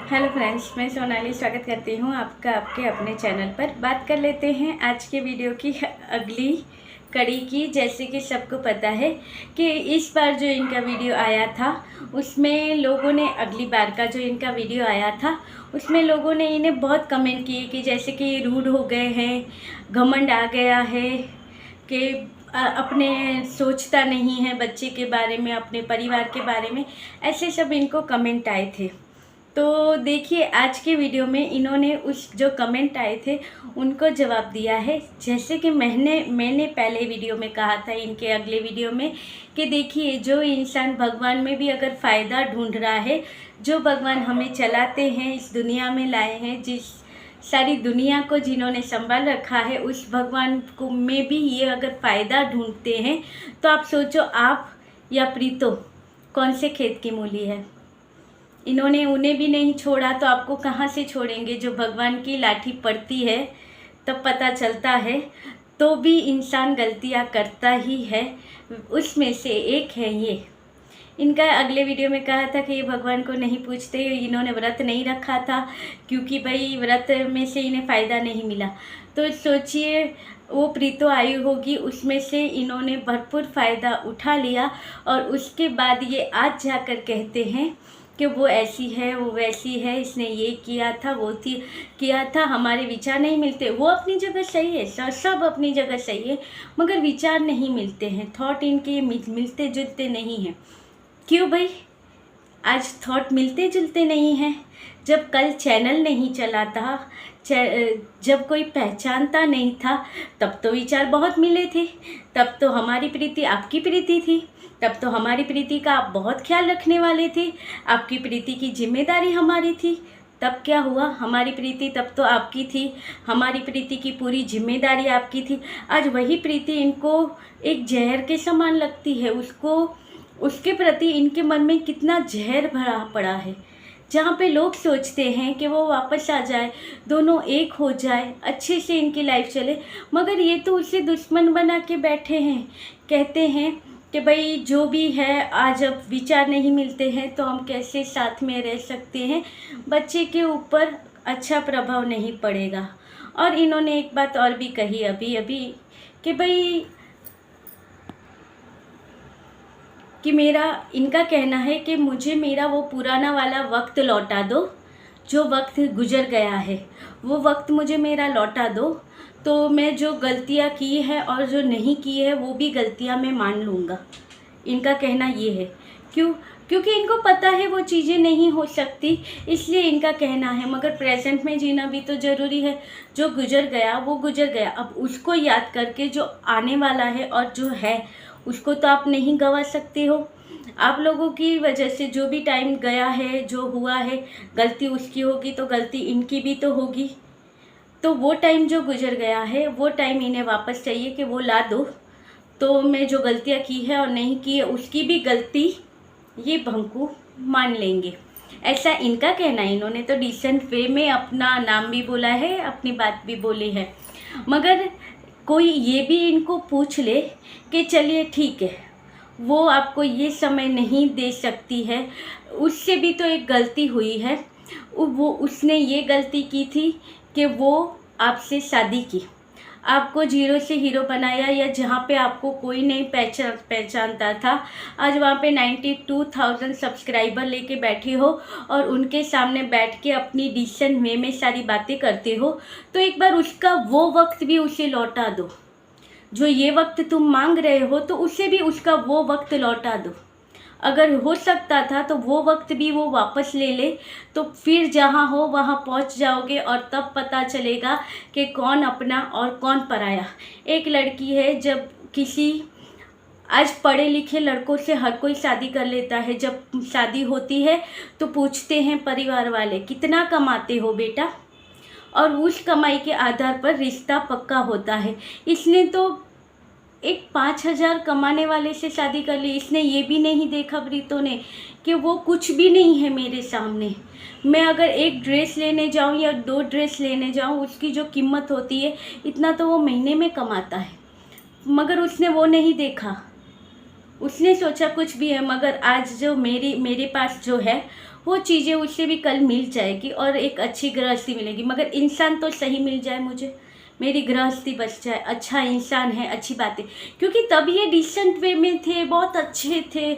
Hello friends, मैं सोनाली स्वागत करती हूँ आपका आपके अपने चैनल पर। बात कर लेते हैं आज के वीडियो की अगली कड़ी की। जैसे कि सबको पता है कि इस बार जो इनका वीडियो आया था उसमें लोगों ने, अगली बार का जो इनका वीडियो आया था उसमें लोगों ने इन्हें बहुत कमेंट किए कि जैसे कि रूड हो गए हैं, घमंड आ गया है, कि अपने सोचता नहीं है बच्चे के बारे में, अपने परिवार के बारे में, ऐसे सब इनको कमेंट आए थे। तो देखिए आज के वीडियो में इन्होंने उस जो कमेंट आए थे उनको जवाब दिया है। जैसे कि मैंने पहले वीडियो में कहा था, इनके अगले वीडियो में, कि देखिए जो इंसान भगवान में भी अगर फ़ायदा ढूंढ रहा है, जो भगवान हमें चलाते हैं, इस दुनिया में लाए हैं, जिस सारी दुनिया को जिन्होंने संभाल रखा है, उस भगवान को में भी ये अगर फ़ायदा ढूंढते हैं तो आप सोचो, आप या प्रीतो कौन से खेत की मूली है। इन्होंने उन्हें भी नहीं छोड़ा तो आपको कहाँ से छोड़ेंगे। जो भगवान की लाठी पड़ती है तब पता चलता है, तो भी इंसान गलतियाँ करता ही है। उसमें से एक है ये। इनका अगले वीडियो में कहा था कि ये भगवान को नहीं पूछते, इन्होंने व्रत नहीं रखा था क्योंकि भाई व्रत में से इन्हें फ़ायदा नहीं मिला। तो सोचिए, वो प्रीतो आई होगी, उसमें से इन्होंने भरपूर फ़ायदा उठा लिया और उसके बाद ये आज जाकर कहते हैं कि वो ऐसी है, वो वैसी है, इसने ये किया था, वो किया था, हमारे विचार नहीं मिलते। वो अपनी जगह सही है, सब अपनी जगह सही है, मगर विचार नहीं मिलते हैं, थॉट इनके मिलते जुलते नहीं हैं। क्यों भाई? आज थॉट मिलते जुलते नहीं हैं। जब कल चैनल नहीं चला था, जब कोई पहचानता नहीं था, तब तो विचार बहुत मिले थे, तब तो हमारी प्रीति आपकी प्रीति थी, तब तो हमारी प्रीति का आप बहुत ख्याल रखने वाले थे, आपकी प्रीति की जिम्मेदारी हमारी थी। तब क्या हुआ? हमारी प्रीति तब तो आपकी थी, हमारी प्रीति की पूरी जिम्मेदारी आपकी थी। आज वही प्रीति इनको एक जहर के समान लगती है। उसके प्रति इनके मन में कितना जहर भरा पड़ा है। जहाँ पे लोग सोचते हैं कि वो वापस आ जाए, दोनों एक हो जाए, अच्छे से इनकी लाइफ चले, मगर ये तो उसे दुश्मन बना के बैठे हैं। कहते हैं कि भाई जो भी है, आज अब विचार नहीं मिलते हैं तो हम कैसे साथ में रह सकते हैं, बच्चे के ऊपर अच्छा प्रभाव नहीं पड़ेगा। और इन्होंने एक बात और भी कही अभी अभी कि भाई, कि इनका कहना है कि मुझे मेरा वो पुराना वाला वक्त लौटा दो, जो वक्त गुजर गया है वो वक्त मुझे मेरा लौटा दो, तो मैं जो गलतियाँ की है और जो नहीं की है वो भी गलतियाँ मैं मान लूँगा। इनका कहना ये है। क्यों? क्योंकि इनको पता है वो चीज़ें नहीं हो सकती, इसलिए इनका कहना है। मगर प्रेजेंट में जीना भी तो ज़रूरी है। जो गुजर गया वो गुजर गया, अब उसको याद करके जो आने वाला है और जो है उसको तो आप नहीं गंवा सकते हो। आप लोगों की वजह से जो भी टाइम गया है, जो हुआ है, गलती उसकी होगी तो गलती इनकी भी तो होगी। तो वो टाइम जो गुजर गया है वो टाइम इन्हें वापस चाहिए कि वो ला दो, तो मैं जो गलतियाँ की है और नहीं की है उसकी भी गलती ये भंकू मान लेंगे। ऐसा इनका कहना है। इन्होंने तो डिसेंट वे में अपना नाम भी बोला है, अपनी बात भी बोली है। मगर कोई ये भी इनको पूछ ले कि चलिए ठीक है, वो आपको ये समय नहीं दे सकती है, उससे भी तो एक गलती हुई है। उसने ये गलती की थी कि वो आपसे शादी की, आपको जीरो से हीरो बनाया, या जहाँ पे आपको कोई नहीं पहचानता था, आज वहाँ पे 92,000 सब्सक्राइबर लेके बैठे हो और उनके सामने बैठ के अपनी डिसेंट वे में सारी बातें करते हो। तो एक बार उसका वो वक्त भी उसे लौटा दो। जो ये वक्त तुम मांग रहे हो तो उसे भी उसका वो वक्त लौटा दो। अगर हो सकता था तो वो वक्त भी वो वापस ले ले, तो फिर जहाँ हो वहाँ पहुँच जाओगे और तब पता चलेगा कि कौन अपना और कौन पराया। एक लड़की है, जब आज पढ़े लिखे लड़कों से हर कोई शादी कर लेता है, जब शादी होती है तो पूछते हैं परिवार वाले कितना कमाते हो बेटा, और उस कमाई के आधार पर रिश्ता पक्का होता है। इसने तो एक 5,000 कमाने वाले से शादी कर ली। इसने ये भी नहीं देखा प्रीतो ने कि वो कुछ भी नहीं है मेरे सामने। मैं अगर एक ड्रेस लेने जाऊँ या 2 ड्रेस लेने जाऊँ, उसकी जो कीमत होती है इतना तो वो महीने में कमाता है, मगर उसने वो नहीं देखा। उसने सोचा कुछ भी है, मगर आज जो मेरे पास जो है वो चीज़ें उससे भी कल मिल जाएगी और एक अच्छी गृहस्थी मिलेगी। मगर इंसान तो सही मिल जाए मुझे, मेरी गृहस्थी बच जाए, अच्छा इंसान है, अच्छी बातें, क्योंकि तब ये डिसेंट वे में थे, बहुत अच्छे थे,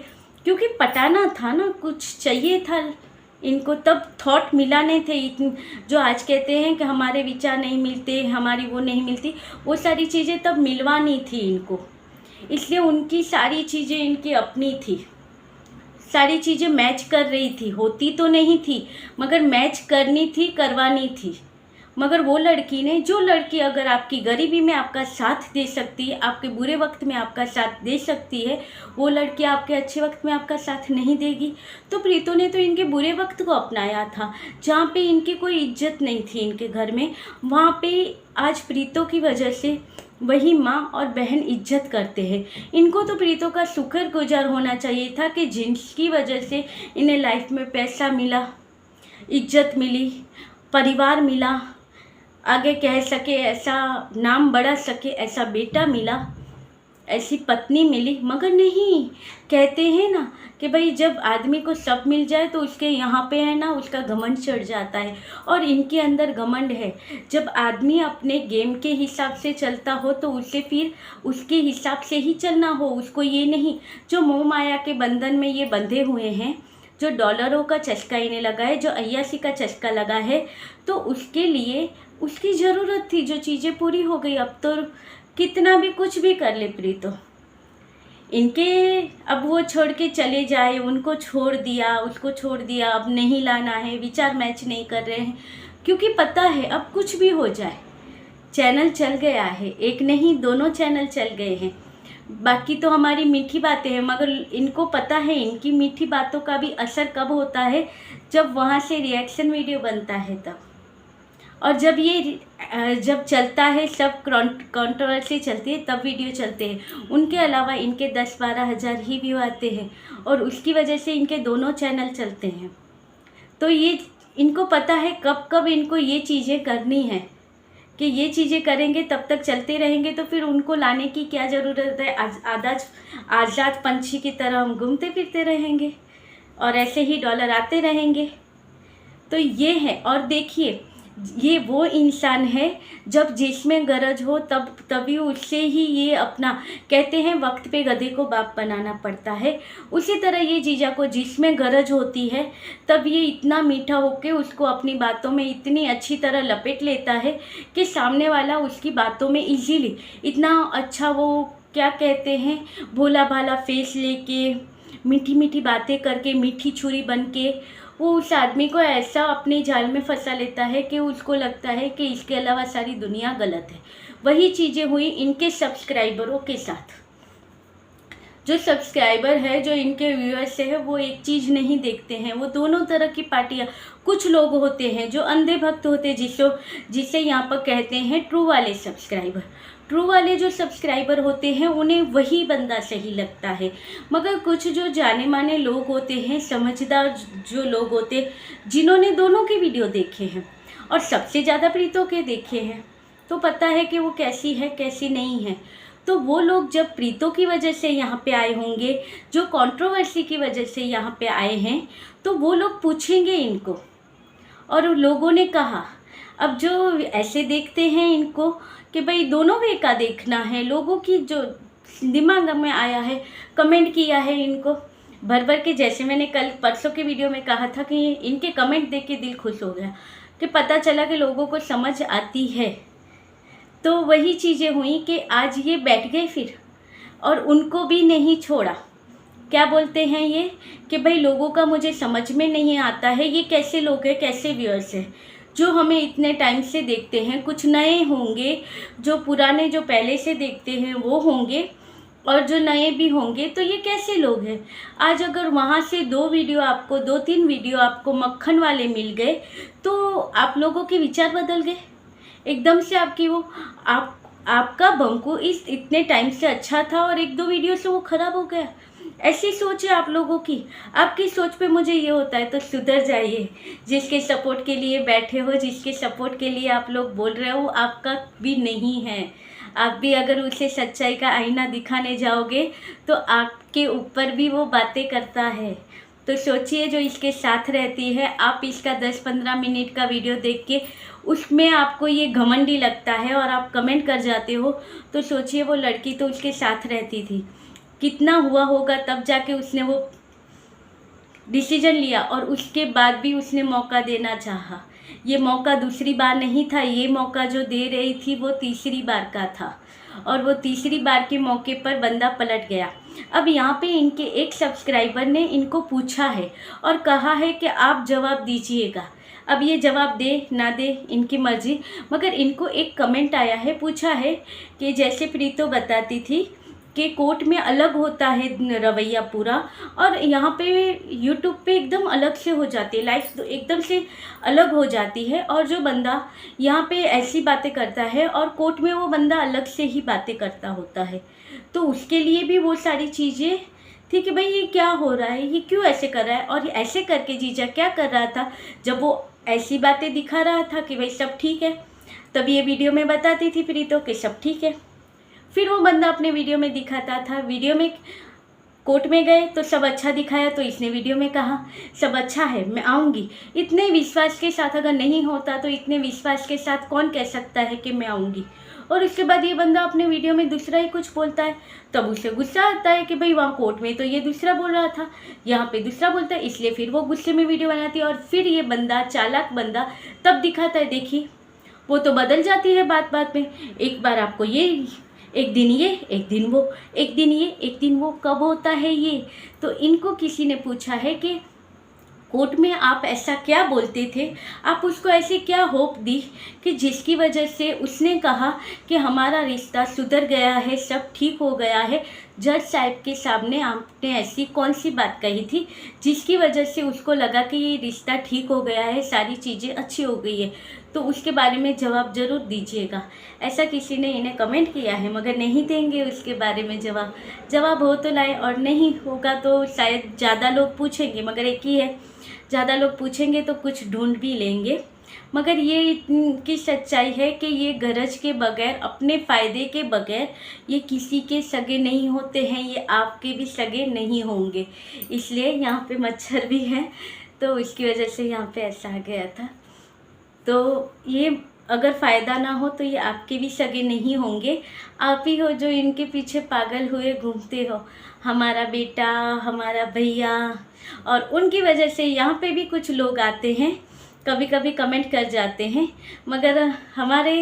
क्योंकि पटाना था ना, कुछ चाहिए था इनको, तब थॉट मिलाने थे। जो आज कहते हैं कि हमारे विचार नहीं मिलते, हमारी वो नहीं मिलती, वो सारी चीज़ें तब मिलवानी थी इनको, इसलिए उनकी सारी चीज़ें इनकी अपनी थी, सारी चीज़ें मैच कर रही थी, होती तो नहीं थी मगर मैच करनी थी, करवानी थी। मगर वो लड़की ने, जो लड़की अगर आपकी गरीबी में आपका साथ दे सकती है, आपके बुरे वक्त में आपका साथ दे सकती है, वो लड़की आपके अच्छे वक्त में आपका साथ नहीं देगी। तो प्रीतो ने तो इनके बुरे वक्त को अपनाया था, जहाँ पे इनकी कोई इज्जत नहीं थी इनके घर में, वहाँ पे आज प्रीतो की वजह से वही माँ और बहन इज्जत करते हैं। इनको तो प्रीतो का शुक्रगुजार होना चाहिए था कि जिनकी वजह से इन्हें लाइफ में पैसा मिला, इज्जत मिली, परिवार मिला, आगे कह सके ऐसा नाम बढ़ा सके, ऐसा बेटा मिला, ऐसी पत्नी मिली। मगर नहीं, कहते हैं ना कि भाई जब आदमी को सब मिल जाए तो उसके यहाँ पे है ना, उसका घमंड चढ़ जाता है, और इनके अंदर घमंड है। जब आदमी अपने गेम के हिसाब से चलता हो तो उसे फिर उसके हिसाब से ही चलना हो, उसको ये नहीं जो मोह माया के बंधन में ये बंधे हुए हैं, जो डॉलरों का चस्का इन्हें लगा है, जो अय्यासी का चस्का लगा है, तो उसके लिए उसकी ज़रूरत थी, जो चीज़ें पूरी हो गई। अब तो कितना भी कुछ भी कर ले प्रीतो, इनके अब वो छोड़ के चले जाए, उनको छोड़ दिया, उसको छोड़ दिया, अब नहीं लाना है, विचार मैच नहीं कर रहे हैं, क्योंकि पता है अब कुछ भी हो जाए, चैनल चल गया है, एक नहीं दोनों चैनल चल गए हैं। बाकी तो हमारी मीठी बातें हैं, मगर इनको पता है इनकी मीठी बातों का भी असर कब होता है, जब वहाँ से रिएक्शन वीडियो बनता है तब। और जब ये जब चलता है, सब कंट्रोवर्सी चलती है, तब वीडियो चलते हैं। उनके अलावा इनके 10-12 हज़ार ही व्यू आते हैं, और उसकी वजह से इनके दोनों चैनल चलते हैं। तो ये इनको पता है कब कब इनको ये चीज़ें करनी है, कि ये चीज़ें करेंगे तब तक चलते रहेंगे, तो फिर उनको लाने की क्या ज़रूरत है। आज़ाद पंछी की तरह हम घूमते फिरते रहेंगे और ऐसे ही डॉलर आते रहेंगे। तो ये है, और देखिए ये वो इंसान है जब जिसमें गरज हो तभी उससे ही ये अपना, कहते हैं वक्त पे गधे को बाप बनाना पड़ता है, उसी तरह ये जीजा को जिसमें गरज होती है तब ये इतना मीठा होके उसको अपनी बातों में इतनी अच्छी तरह लपेट लेता है कि सामने वाला उसकी बातों में इजीली इतना अच्छा, वो क्या कहते हैं, भोला भाला फेस लेके, मीठी मीठी बातें करके, मीठी छुरी बन के वो उस आदमी को ऐसा अपने जाल में फंसा लेता है कि उसको लगता है कि इसके अलावा सारी दुनिया गलत है। वही चीज़ें हुई इनके सब्सक्राइबरों के साथ। जो सब्सक्राइबर है, जो इनके व्यूअर्स है, वो एक चीज़ नहीं देखते हैं, वो दोनों तरह की पार्टियाँ। कुछ लोग होते हैं जो अंधे भक्त होते हैं, जिसे यहाँ पर कहते हैं ट्रू वाले सब्सक्राइबर। ट्रू वाले जो सब्सक्राइबर होते हैं उन्हें वही बंदा सही लगता है। मगर कुछ जो जाने माने लोग होते हैं, समझदार जो लोग होते हैं, जिन्होंने दोनों के वीडियो देखे हैं और सबसे ज़्यादा प्रीतो के देखे हैं, तो पता है कि वो कैसी है कैसी नहीं है। तो वो लोग जब प्रीतो की वजह से यहाँ पे आए होंगे, जो कंट्रोवर्सी की वजह से यहाँ पे आए हैं, तो वो लोग पूछेंगे इनको। और लोगों ने कहा, अब जो ऐसे देखते हैं इनको कि भाई दोनों वे का देखना है, लोगों की जो दिमाग में आया है, कमेंट किया है इनको भर भर के। जैसे मैंने कल परसों के वीडियो में कहा था कि इनके कमेंट देख के दिल खुश हो गया, कि पता चला कि लोगों को समझ आती है। तो वही चीज़ें हुई कि आज ये बैठ गए फिर, और उनको भी नहीं छोड़ा। क्या बोलते हैं ये कि भाई लोगों का मुझे समझ में नहीं आता है, ये कैसे लोग हैं, कैसे व्यूअर्स हैं जो हमें इतने टाइम से देखते हैं। कुछ नए होंगे, जो पुराने जो पहले से देखते हैं वो होंगे, और जो नए भी होंगे, तो ये कैसे लोग हैं। आज अगर वहाँ से 2-3 वीडियो आपको मक्खन वाले मिल गए, तो आप लोगों के विचार बदल गए एकदम से। आपकी वो आपका बंकू इतने टाइम से अच्छा था और 1-2 वीडियो से वो ख़राब हो गया। ऐसी सोच है आप लोगों की। आपकी सोच पे मुझे ये होता है तो सुधर जाइए। जिसके सपोर्ट के लिए बैठे हो, जिसके सपोर्ट के लिए आप लोग बोल रहे हो, आपका भी नहीं है। आप भी अगर उसे सच्चाई का आईना दिखाने जाओगे तो आपके ऊपर भी वो बातें करता है। तो सोचिए जो इसके साथ रहती है, आप इसका 10-15 मिनट का वीडियो देख के उसमें आपको ये घमंडी लगता है और आप कमेंट कर जाते हो, तो सोचिए वो लड़की तो उसके साथ रहती थी, कितना हुआ होगा तब जाके उसने वो डिसीजन लिया, और उसके बाद भी उसने मौका देना चाहा। ये मौका दूसरी बार नहीं था, ये मौका जो दे रही थी वो तीसरी बार का था, और वो तीसरी बार के मौके पर बंदा पलट गया। अब यहाँ पे इनके एक सब्सक्राइबर ने इनको पूछा है और कहा है कि आप जवाब दीजिएगा। अब ये जवाब दे ना दे इनकी मर्ज़ी, मगर इनको एक कमेंट आया है, पूछा है कि जैसे प्रीतो बताती थी कि कोर्ट में अलग होता है रवैया पूरा, और यहाँ पे यूट्यूब पे एकदम अलग से हो जाती है, लाइफ एकदम से अलग हो जाती है, और जो बंदा यहाँ पे ऐसी बातें करता है और कोर्ट में वो बंदा अलग से ही बातें करता होता है। तो उसके लिए भी वो सारी चीज़ें थी कि भाई ये क्या हो रहा है, ये क्यों ऐसे कर रहा है, और ऐसे करके जीजा क्या कर रहा था जब वो ऐसी बातें दिखा रहा था कि भाई सब ठीक है, तब ये वीडियो में बताती थी प्रीतो कि सब ठीक है। फिर वो बंदा अपने वीडियो में दिखाता था, वीडियो में कोर्ट में गए तो सब अच्छा दिखाया, तो इसने वीडियो में कहा सब अच्छा है, मैं आऊँगी। इतने विश्वास के साथ अगर नहीं होता तो इतने विश्वास के साथ कौन कह सकता है कि मैं आऊँगी। और उसके बाद ये बंदा अपने वीडियो में दूसरा ही कुछ बोलता है, तब उसे गुस्सा आता है कि भाई वहाँ कोर्ट में तो ये दूसरा बोल रहा था, यहाँ पे दूसरा बोलता है, इसलिए फिर वो गुस्से में वीडियो बनाती है। और फिर ये बंदा, चालाक बंदा, तब दिखाता है, देखिए वो तो बदल जाती है बात बात में। एक बार आपको ये, एक दिन ये, एक दिन वो, एक दिन ये, एक दिन वो, कब होता है ये। तो इनको किसी ने पूछा है कि कोर्ट में आप ऐसा क्या बोलते थे, आप उसको ऐसे क्या होप दी कि जिसकी वजह से उसने कहा कि हमारा रिश्ता सुधर गया है, सब ठीक हो गया है। जज साहब के सामने आपने ऐसी कौन सी बात कही थी जिसकी वजह से उसको लगा कि ये रिश्ता ठीक हो गया है, सारी चीज़ें अच्छी हो गई है। तो उसके बारे में जवाब ज़रूर दीजिएगा। ऐसा किसी ने इन्हें कमेंट किया है, मगर नहीं देंगे उसके बारे में जवाब। जवाब हो तो लाए, और नहीं होगा तो शायद ज़्यादा लोग पूछेंगे, मगर एक ही है, ज़्यादा लोग पूछेंगे तो कुछ ढूंढ भी लेंगे। मगर ये इनकी सच्चाई है कि ये गरज के बगैर, अपने फ़ायदे के बगैर ये किसी के सगे नहीं होते हैं, ये आपके भी सगे नहीं होंगे। इसलिए यहाँ पे मच्छर भी हैं, तो उसकी वजह से यहाँ पे ऐसा आ गया था। तो ये अगर फ़ायदा ना हो तो ये आपके भी सगे नहीं होंगे, आप ही हो जो इनके पीछे पागल हुए घूमते हो, हमारा बेटा, हमारा भैया। और उनकी वजह से यहाँ पे भी कुछ लोग आते हैं, कभी कभी कमेंट कर जाते हैं, मगर हमारे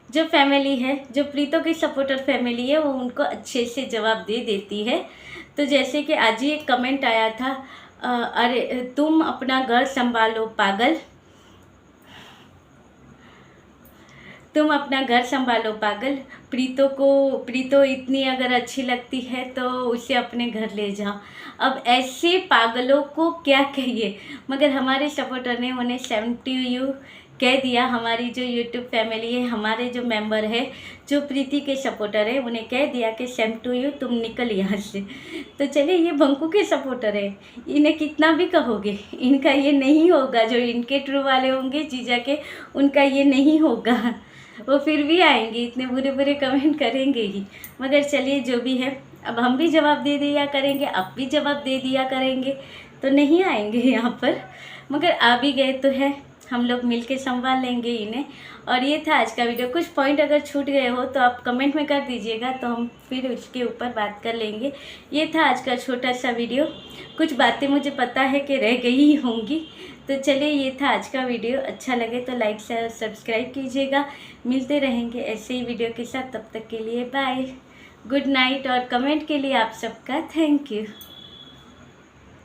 जो फैमिली है, जो प्रीतो की सपोर्टर फैमिली है, वो उनको अच्छे से जवाब दे देती है। तो जैसे कि आज ही एक कमेंट आया था, अरे तुम अपना घर संभालो पागल, तुम अपना घर संभालो पागल, प्रीतो इतनी अगर अच्छी लगती है तो उसे अपने घर ले जाओ। अब ऐसे पागलों को क्या कहिए, मगर हमारे सपोर्टर ने उन्हें सेम टू यू कह दिया। हमारी जो यूट्यूब फैमिली है, हमारे जो मेंबर है, जो प्रीति के सपोर्टर है, उन्हें कह दिया कि सेम टू यू, तुम निकल यहाँ से। तो चलिए, ये बंकू के सपोर्टर है, इन्हें कितना भी कहोगे इनका ये नहीं होगा। जो इनके ट्रू वाले होंगे जीजा के, उनका ये नहीं होगा, वो फिर भी आएंगे, इतने बुरे बुरे कमेंट करेंगे ही। मगर चलिए, जो भी है, अब हम भी जवाब दे दिया करेंगे, आप भी जवाब दे दिया करेंगे, तो नहीं आएंगे यहाँ पर। मगर आ भी गए तो है, हम लोग मिलके संभाल लेंगे इन्हें। और ये था आज का वीडियो। कुछ पॉइंट अगर छूट गए हो तो आप कमेंट में कर दीजिएगा, तो हम फिर उसके ऊपर बात कर लेंगे। ये था आज का छोटा सा वीडियो। कुछ बातें मुझे पता है कि रह गई ही होंगी। तो चलिए, ये था आज का वीडियो। अच्छा लगे तो लाइक शेयर सब्सक्राइब कीजिएगा। मिलते रहेंगे ऐसे ही वीडियो के साथ, तब तक के लिए बाय, गुड नाइट। और कमेंट के लिए आप सबका थैंक यू।